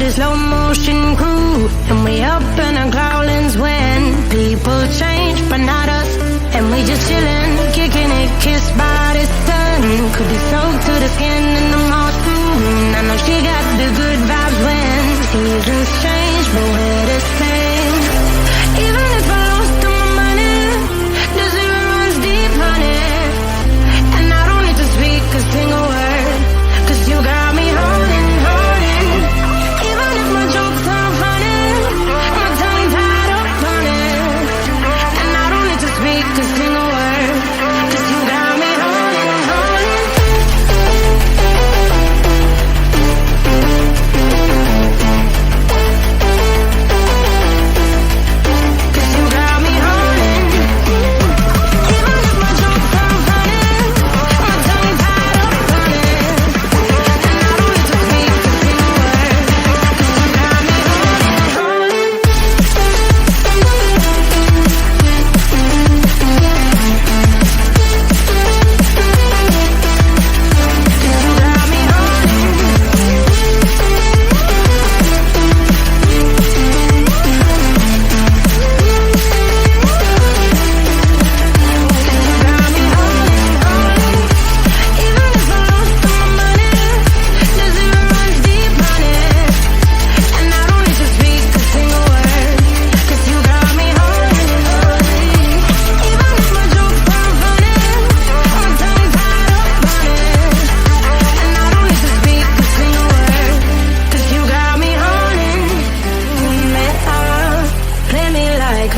a slow motion crew, and we up in our growlings when people change, but not us. And we just chillin', kicking it, kissed by the sun. Could be soaked to the skin in the moss room. I know she got the good vibes when seasons change, but we're the same. Even if I lost all my money, the zero runs deep, honey. And I don't need to speak a single word, 'cause you got me holding, holding. Even if my jokes are funny, my tongue tied up on it. And I don't need to speak a single word, 'cause you got me holding, holding.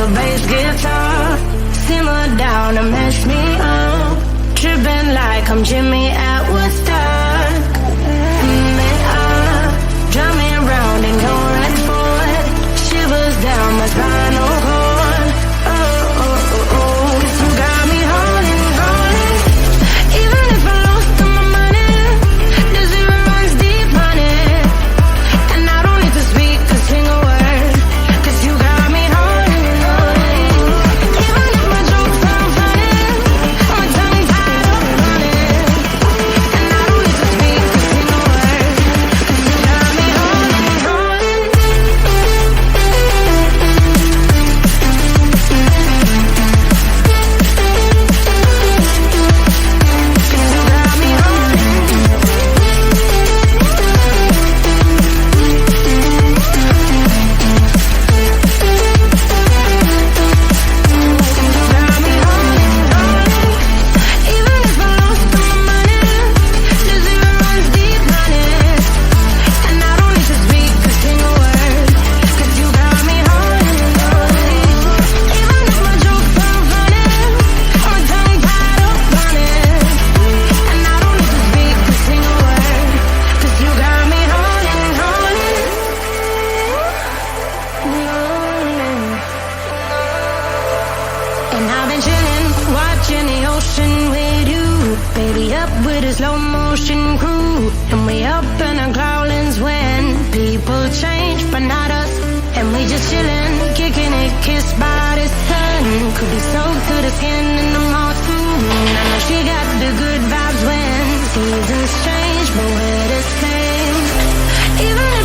A bass guitar, simmer down and mess me up. Tripping like I'm Jimmy at Woodstock. Me up, drumming round and going right forward. Shivers down my spinal cord. Oh, oh, oh, oh. 'Cause you got me holding, holding. Even if I lost all my money, the zero runs deep, honey. And I don't need to speak a single word, 'cause you got me holding. And I've been chillin', watching the ocean with you. Baby, up with a slow motion crew. And we up in our growlings when people change, but not us. And we just chillin', kicking it, kissed by the sun. Could be soaked to the skin in the moss room. I know she got the good vibes when seasons change, but we're the same. Even